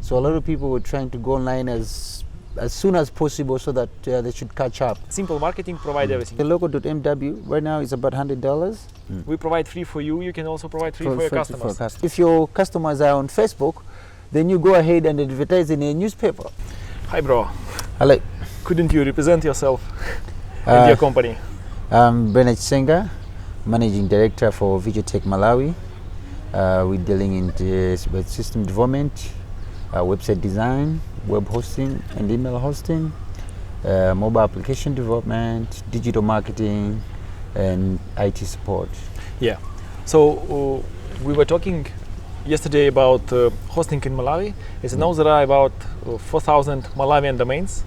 So a lot of people were trying to go online as soon as possible so that they should catch up. Simple marketing provide everything. The logo.mw right now is about $100. We provide free for you. You can also provide free for your customers. If your customers are on Facebook, then you go ahead and advertise in a newspaper. Hi, bro. Hello. Couldn't you represent yourself and your company? I'm Blena Chisenga, Managing Director for Videotech Malawi. We're dealing in with system development, website design, web hosting and email hosting, mobile application development, digital marketing, and IT support. Yeah. So we were talking yesterday about hosting in Malawi. As you know, there are about 4,000 Malawian domains,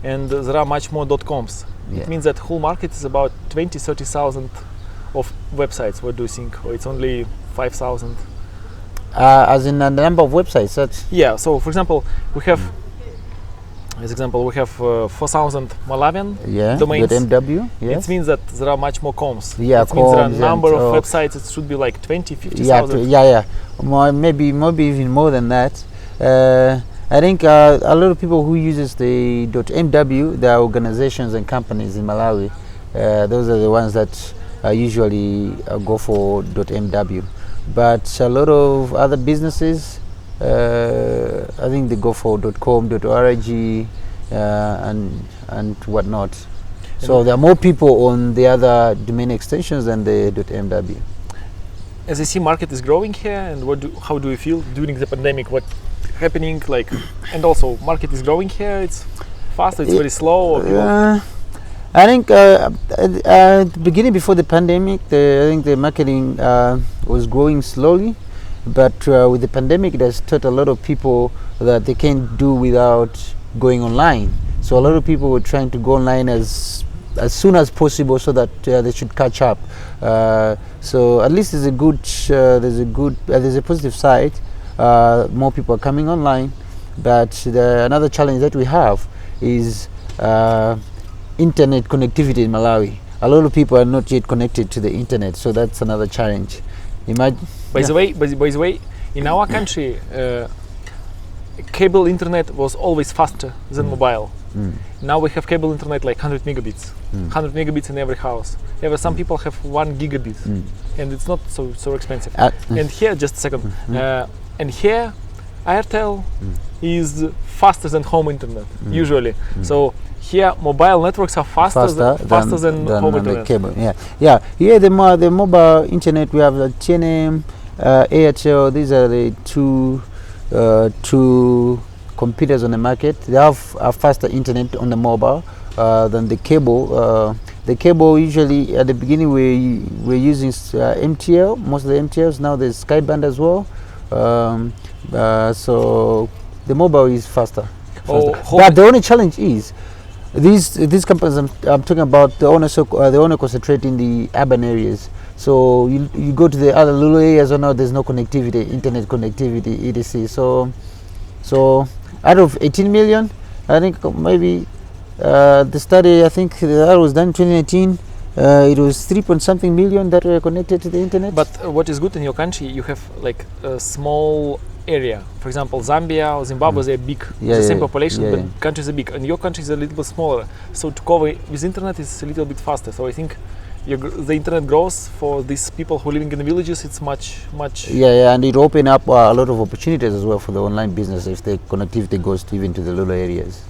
and there are much more .coms. It means that whole market is about 20-30,000 of websites. What do you think? Or it's only 5,000? As in the number of websites. That's So for example, we have, as example, we have 4,000 Malawian domains. .mw. It means that there are much more coms. Yeah, it means there are a number of websites. It should be like 20-50,000. More, maybe even more than that. I think a lot of people who uses the .mw, there are organizations and companies in Malawi. Those are the ones that usually go for .mw. But a lot of other businesses, I think they go for .com, .org, and whatnot. So there are more people on the other domain extensions than the .mw. As I see, market is growing here, and how do you feel during the pandemic? What happening? And also market is growing here. It's fast. It's very slow. I think at the beginning, before the pandemic, I think the marketing was growing slowly, but with the pandemic, it has taught a lot of people that they can't do without going online. So a lot of people were trying to go online as soon as possible so that they should catch up. So at least there's a positive side. More people are coming online, but another challenge that we have is internet connectivity in Malawi. A lot of people are not yet connected to the internet, so that's another challenge. Imagine. By the way, in our country, cable internet was always faster than mobile. Now we have cable internet like 100 megabits, 100 megabits in every house. Some people have 1 gigabit, and it's not so expensive. And here, just a second, and here, Airtel is faster than home internet usually. So here, mobile networks are faster than home internet. Cable. Here the mobile internet, we have the TNM, Airtel. These are the two competitors on the market. They have a faster internet on the mobile than the cable. The cable usually at the beginning we're using MTL, most of the MTLs. Now there's Skyband as well. So the mobile is faster. But the only challenge is these companies I'm talking about, they only concentrate in the urban areas. So you go to the other little areas, there's no connectivity, internet connectivity, etc. So out of 18 million, I think maybe the study, I think that was done in 2018. It was 3-point-something million that were connected to the internet. But what is good in your country, you have like a small area. For example, Zambia or Zimbabwe, they're big, the same population, but countries are big, and your country is a little bit smaller. So to cover with internet is a little bit faster. So I think the internet growth for these people who are living in the villages, it's much. And it open up a lot of opportunities as well for the online business if the connectivity goes even to the rural areas.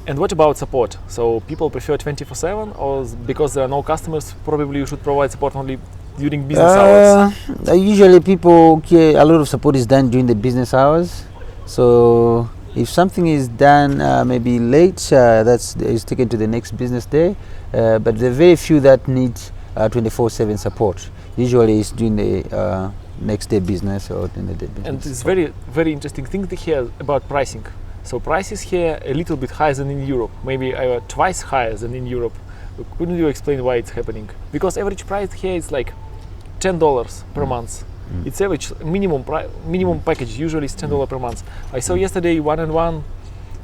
And what about support? So people prefer 24/7, or because there are no customers, probably you should provide support only during business hours? Usually people a lot of support is done during the business hours. So if something is done maybe late, is taken to the next business day. But there are very few that need 24/7 support. Usually it's during the next day business or during the day business. And it's very, very interesting thing to hear about pricing. So prices here a little bit higher than in Europe, maybe twice higher than in Europe. Couldn't you explain why it's happening? Because average price here is like $10 per month. It's average minimum package usually is $10 per month. I saw yesterday 1&1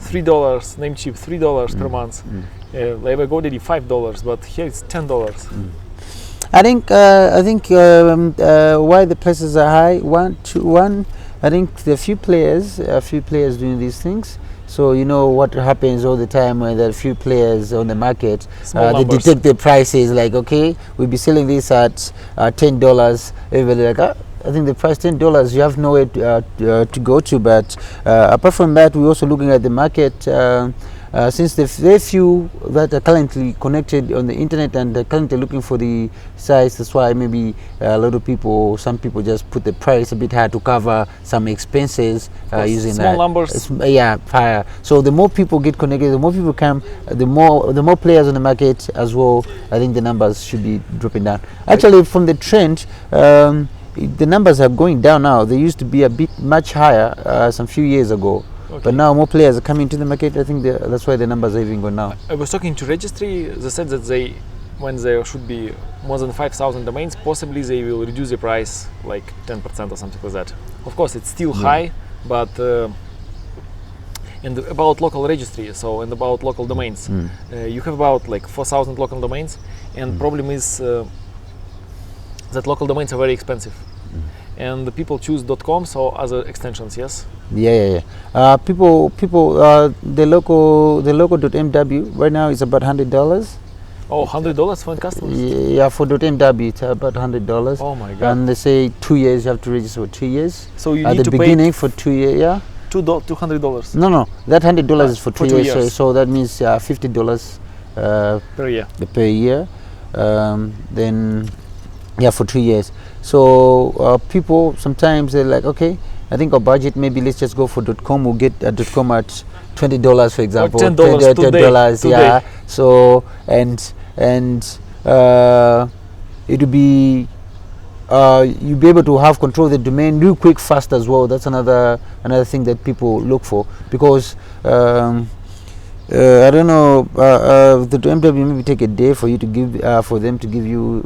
$3, name cheap, $3 per month. GoDaddy $5, but here it's $10. I think why the prices are high. One, I think there are a few players doing these things. So you know what happens all the time when there are few players on the market. They detect the prices. Like, okay, we'll be selling this at $10. Everybody like, I think the price $10. You have nowhere to go to. But apart from that, we're also looking at the market. Since the very few that are currently connected on the internet and are currently looking for the sites, that's why maybe some people just put the price a bit higher to cover some expenses using small numbers. Higher. So the more people get connected, the more people come, the more players on the market as well. I think the numbers should be dropping down. Actually, from the trend. The numbers are going down now. They used to be a bit much higher some few years ago. Okay. But now more players are coming to the market. I think that's why the numbers are even going now. I was talking to registry. They said that when there should be more than 5,000 domains, possibly they will reduce the price like 10% or something like that. Of course, it's still high, but and about local registry, and about local domains, you have about like 4,000 local domains, and problem is that local domains are very expensive. And the people choose .com, so other extensions, yes. Yeah. People, the local .mw right now is about $100. Oh, $100 for customers? Yeah, for .mw it's about $100. Oh my God! And they say 2 years. You have to register for 2 years. So you at need the to beginning pay for 2 years. Yeah. $200. No, that $100 is for 2 years. years. So that means $50 per year. Per year. Then. Yeah, for 2 years. So people sometimes they're like, okay, I think our budget, maybe let's just go for .com. We'll get .com at $20, for example. Or $10 $10, yeah. So and it'll be you'll be able to have control of the domain real quick, fast as well. That's another thing that people look for, because I don't know, the MW maybe take a day for you to give for them to give you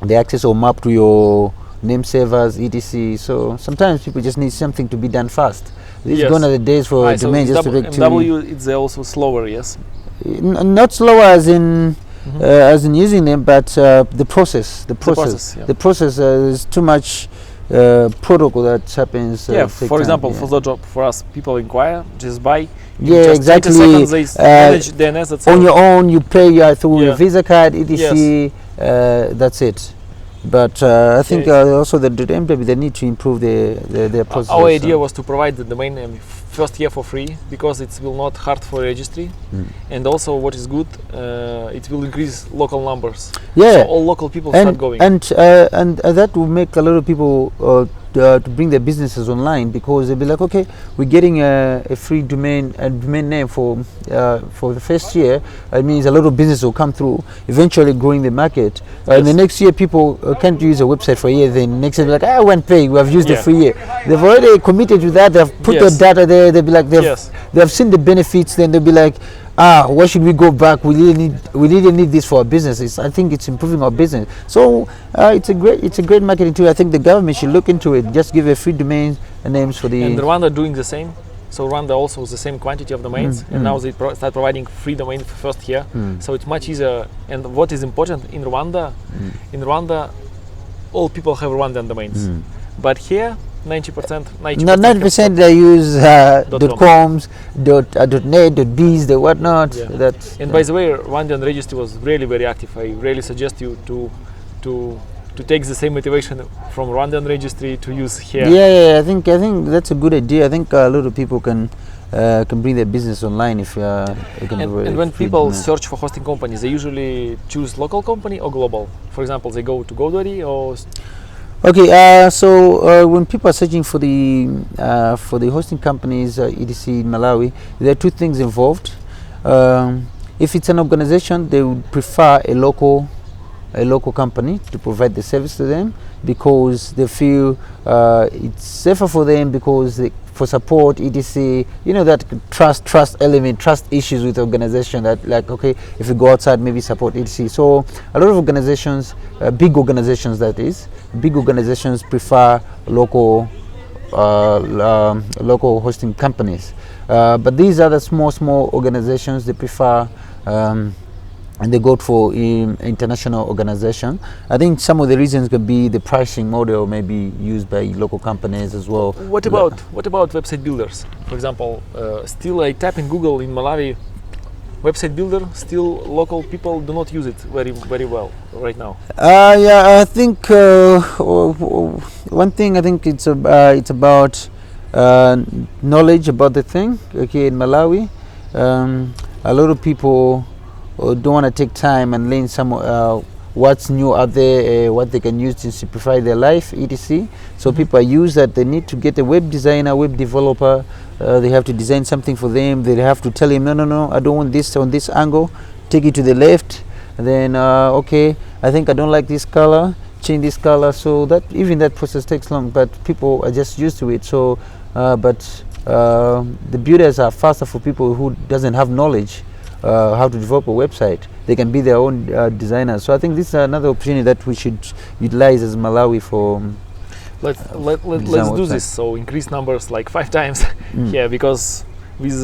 the access or map to your name servers, etc. So sometimes people just need something to be done fast. These gone are the days for domain just to take MW, it's also slower, yes. Not slower as in using them, but the process. The process is too much protocol that happens. For example, for the job, for us, people inquire, just buy. Yeah, exactly. 20 seconds, they manage DNS. That's on your own, you pay through your Visa card, etc. Yes. That's it. But I think also the MW, they need to improve their process. Our idea was to provide the domain name first year for free, because it will not hard for registry, and also what is good, it will increase local numbers. Yeah, so all local people start going. And that will make a lot of people to bring their businesses online, because they'll be like, okay, we're getting a free domain name for the first year. It means a lot of business will come through, eventually growing the market. And the next year, people can't use a website for a year. Then next year, they're like, I won't pay. We have used the free year. They've already committed to that. They've put their data there. They'll be like, they've seen the benefits. Then they'll be like, why should we go back? We really need this for our business. I think it's improving our business. So it's a great marketing tool. I think the government should look into it. Just give a free domain names for the. And Rwanda doing the same. So Rwanda also has the same quantity of domains, and now they start providing free domain for first year. So it's much easier. And what is important in Rwanda, all people have Rwandan domains, but here 90% they use .coms, .net, .biz, the whatnot. And by the way, Rwandan registry was really very active. I really suggest you to take the same motivation from Rwandan registry to use here. Yeah, I think that's a good idea. I think a lot of people can bring their business online if and when people search for hosting companies, they usually choose local company or global. For example, they go to GoDaddy or. Okay, so when people are searching for the hosting companies, etc. in Malawi, there are two things involved. If it's an organization, they would prefer a local company to provide the service to them, because they feel it's safer for them, because for support, etc. You know, that trust element, trust issues with the organization, that like, okay, if you go outside, maybe support, etc. So a lot of organizations, big organizations prefer local hosting companies. But these are the small organizations, they prefer and they go for international organization. I think some of the reasons could be the pricing model may be used by local companies as well. What about website builders? For example, still I type in Google in Malawi website builder, still local people do not use it very well right now. Yeah, I think one thing I think it's about knowledge about the thing. Okay, in Malawi, a lot of people don't want to take time and learn some what's new out there, what they can use to simplify their life, etc. So people use that. They need to get a web designer, web developer. They have to design something for them. They have to tell him, no, I don't want this on this angle. Take it to the left. And then okay, I think I don't like this color. Change this color. So that even that process takes long, but people are just used to it. So, the builders are faster for people who doesn't have knowledge how to develop a website. They can be their own designers. So I think this is another opportunity that we should utilize as Malawi for. Let's do this. So increase numbers like 5 times here, because with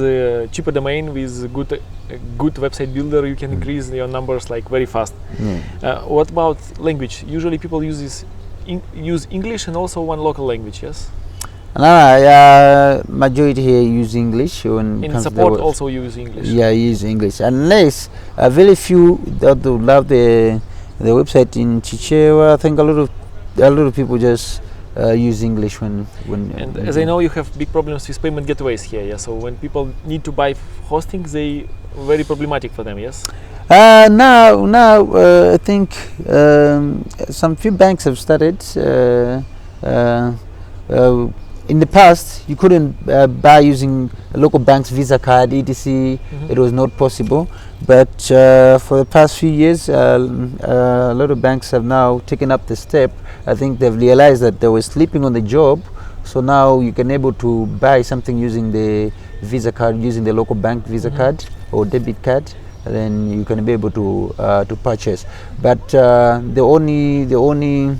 cheaper domain, with good website builder, you can increase your numbers like very fast. What about language? Usually people use English and also one local language. Yes. Majority here use English. In support also use English. Yeah, use English. Unless very few that would love the website in Chichewa. I think a lot of people just use English when. And as I know, you have big problems with payment gateways here. Yeah. So when people need to buy hosting, they very problematic for them. Yes. Now I think some few banks have started. In the past, you couldn't buy using a local bank's Visa card, etc. It was not possible. But for the past few years, a lot of banks have now taken up the step. I think they've realized that they were sleeping on the job. So now you can able to buy something using the Visa card, using the local bank Visa card or debit card. And then you can be able to purchase. But the only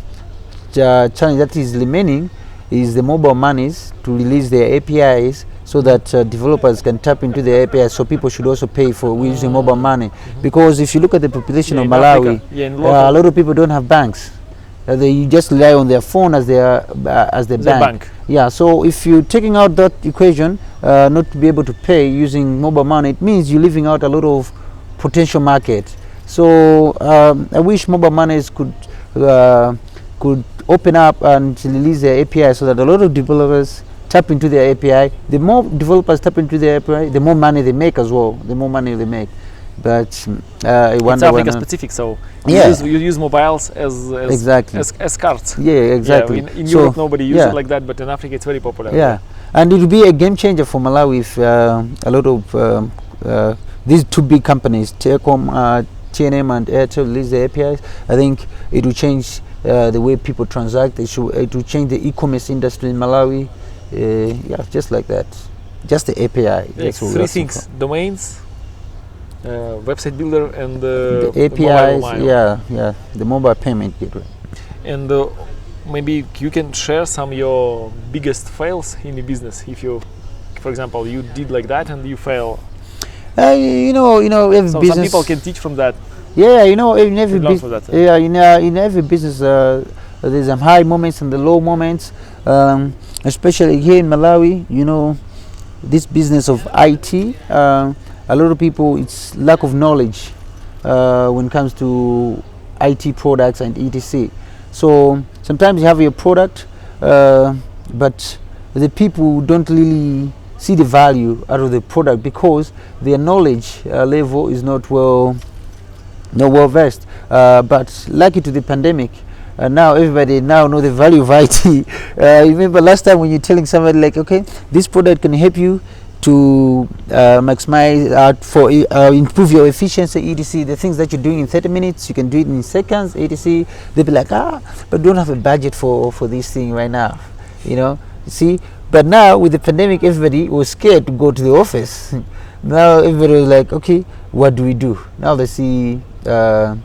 challenge that is remaining is the mobile monies to release their APIs so that developers can tap into their APIs. So people should also pay for using mobile money, because if you look at the population of Malawi, a lot of people don't have banks. They just rely on their phone as their bank. Yeah. So if you're taking out that equation, not to be able to pay using mobile money, it means you're leaving out a lot of potential market. So I wish mobile monies could open up and release their API so that a lot of developers tap into their API. The more developers tap into their API, the more money they make as well. The more money they make. But it's Africa specific, so you use mobiles as cards. Yeah, exactly. Yeah, in Europe nobody uses it like that, but in Africa it's very popular. Yeah, and it will be a game changer for Malawi if a lot of these two big companies, Telecom, TNM and Airtel, release their APIs. I think it will change the way people transact. It will change the e-commerce industry in Malawi. Just like that. Just the API. That's 3 things: domains, website builder, and the APIs. The mobile payment gateway. And maybe you can share some your biggest fails in the business. If you, for example, you did like that and you fail. Every so business. Some people can teach from that. Yeah, in every business. In every business, there's some high moments and the low moments. Especially here in Malawi, this business of IT. A lot of people, it's lack of knowledge when it comes to IT products and etc. So sometimes you have your product, but the people don't really see the value out of the product because their knowledge level is not well versed. But lucky to the pandemic, now everybody now know the value of IT. Remember last time when you're telling somebody like, okay, this product can help you to maximize improve your efficiency, etc. The things that you're doing in 30 minutes, you can do it in seconds, etc. They'll be like, but don't have a budget for this thing right now, see. But now with the pandemic, everybody was scared to go to the office. Now everybody was like, okay, what do we do? Now they see the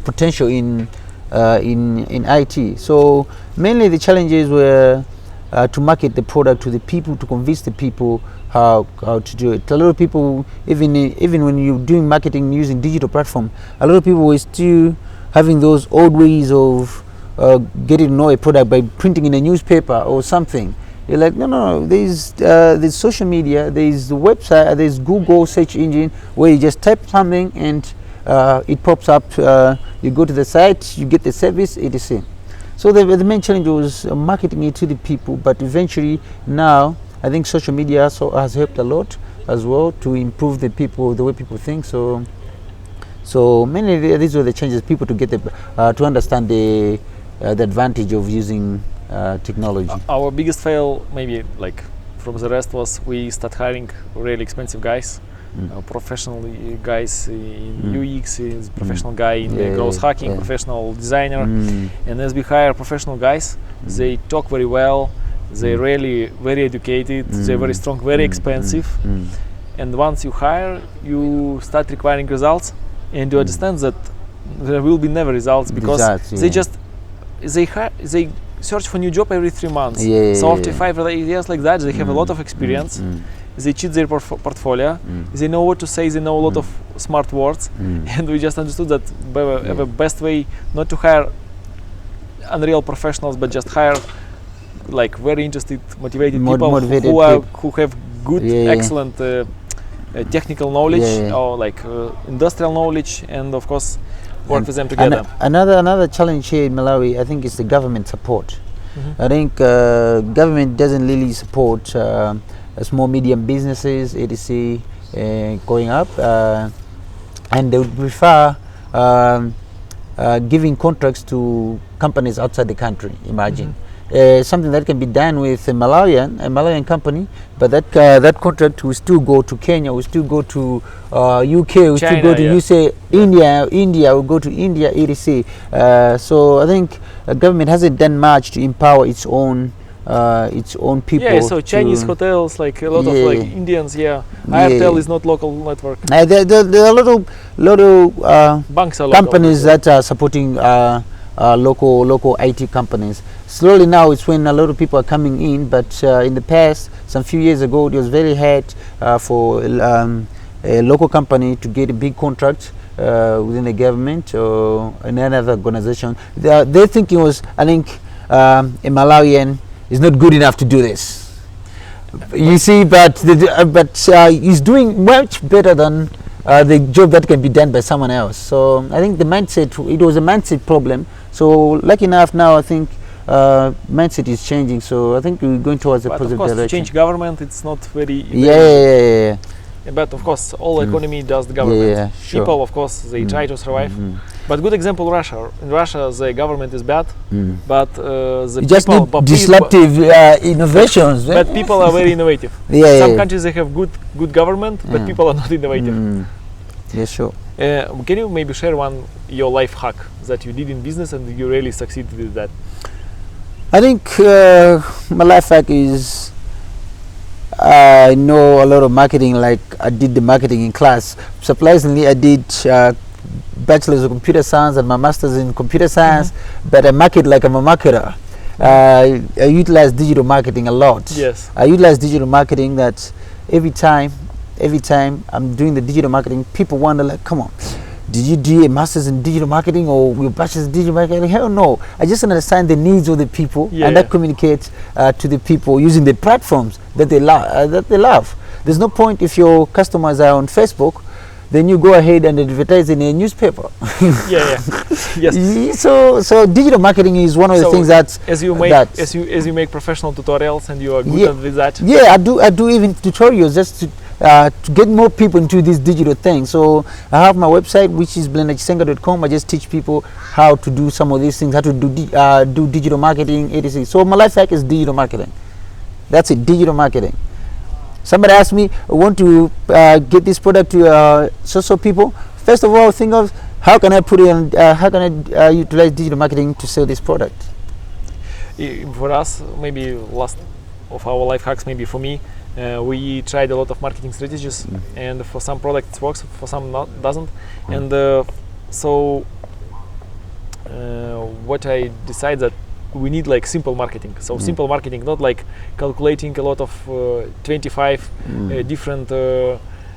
potential in IT. So mainly the challenges were to market the product to the people, to convince the people how to do it. A lot of people, even when you're doing marketing using digital platform, a lot of people were still having those old ways of getting to know a product by printing in a newspaper or something. You're like, no. There's social media, there's the website, there's Google search engine where you just type something and it pops up. You go to the site, you get the service, etc. So the main challenge was marketing it to the people, but eventually now I think social media has helped a lot as well to improve the way people think. So mainly these were the changes, people to get to understand the advantage of using technology. Our biggest fail, maybe like from the rest, was we start hiring really expensive guys. Professional guys in UX, is professional guy in the growth hacking, professional designer, and as we hire professional guys, they talk very well, they're really very educated, they're very strong, very expensive, and once you hire, you start requiring results, and you understand that there will be never results because they search for new job every 3 months. So after 5 years like that, they have a lot of experience. They cheat their portfolio, they know what to say, they know a lot of smart words, and we just understood that the best way not to hire unreal professionals, but just hire like very interested, motivated people who have good, excellent technical knowledge or like industrial knowledge, and of course work with them together. Another challenge here in Malawi, I think, is the government support. I think government doesn't really support small medium businesses, etc. Going up, and they would prefer giving contracts to companies outside the country. Imagine something that can be done with a Malawian company, but that contract will still go to Kenya, will still go to UK, will still go to USA, India will go to India, etc. So I think government hasn't done much to empower its own people. Yeah, so Chinese hotels, like a lot of like Indians. Airtel is not local network. There are a lot of banks are companies that are supporting local IT companies. Slowly now it's when a lot of people are coming in, but in the past, some few years ago, it was very hard for a local company to get a big contract within the government or another organization. Their thinking was, I think, a Malawian is not good enough to do this. You see, but he's doing much better than the job that can be done by someone else. So I think it was a mindset problem. So lucky enough now, I think mindset is changing. So I think we're going towards a positive direction. To change government, it's not very But of course, all economy does the government. Sure. People, of course, they try to survive. But good example, Russia. In Russia, the government is bad, but the just people, need disruptive innovations. But people are very innovative. Some countries they have good government, but people are not innovative. Yes, sure. Can you maybe share your life hack that you did in business and you really succeeded with that? I think my life hack is I know a lot of marketing. Like I did the marketing in class. Surprisingly, I did bachelor's of computer science and my master's in computer science, but I market like I'm a marketer. I utilize digital marketing a lot. Yes. I utilize digital marketing that every time I'm doing the digital marketing, people wonder like, come on, did you do a master's in digital marketing or your bachelor's in digital marketing? Hell no. I just understand the needs of the people and I communicate to the people using the platforms that they love. There's no point if your customers are on Facebook, then you go ahead and advertise in a newspaper. Yes. So digital marketing is one of the things that as you make professional tutorials and you are good with that. Yeah, I do even tutorials just to get more people into this digital thing. So I have my website, which is Chisenga.com. I just teach people how to do some of these things, how to do digital marketing, etc. So my life hack is digital marketing. That's it, digital marketing. Somebody asked me, I want to get this product to so people. First of all, think of how can I put it on, how can I utilize digital marketing to sell this product. For us, maybe last of our life hacks, maybe for me, we tried a lot of marketing strategies, and for some products it works, for some doesn't. And so what I decided that we need like simple marketing. So simple marketing, not like calculating a lot of 25 different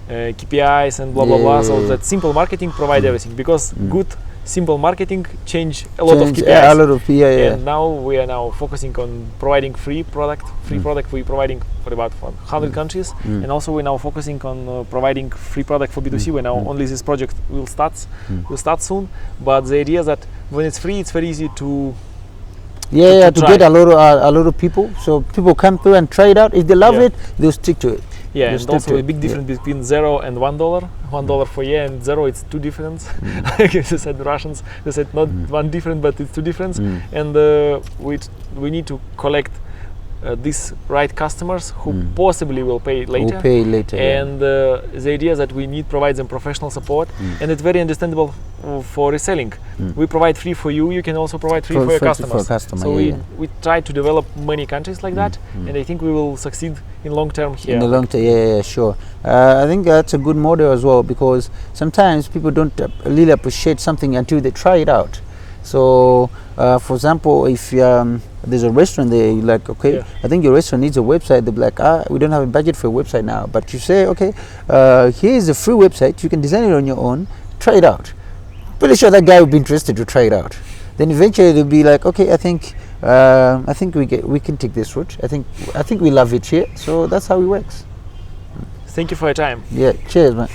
KPIs and blah blah blah. So that simple marketing provide everything, because good simple marketing change a lot of KPIs. Yeah, a lot of And now we are now focusing on providing free product. Free product we're providing for about 100 countries, and also we're now focusing on providing free product for B2C. We're now only this project will start soon. But the idea is that when it's free, it's very easy to to get a lot of people. So people come through and try it out. If they love it, they'll stick to it. Yeah, and also a big difference between $0 and $1. $1 for year and 0, it's two difference. Like they said Russians, they said not one different, but it's two difference. And we need to collect these right customers who possibly will pay later. And the idea is that we need to provide them professional support, and it's very understandable for reselling. We provide free for you, you can also provide free for your customers. So we try to develop many countries like that, and I think we will succeed in long term here. In the long term, sure. I think that's a good model as well, because sometimes people don't really appreciate something until they try it out. So for example, if there's a restaurant there, you're like, okay, I think your restaurant needs a website. They'll be like, we don't have a budget for a website now. But you say, okay, here's a free website. You can design it on your own. Try it out. Pretty sure that guy will be interested to try it out. Then eventually they'll be like, okay, I think we can take this route. I think we love it here. So that's how it works. Thank you for your time. Yeah, cheers, man.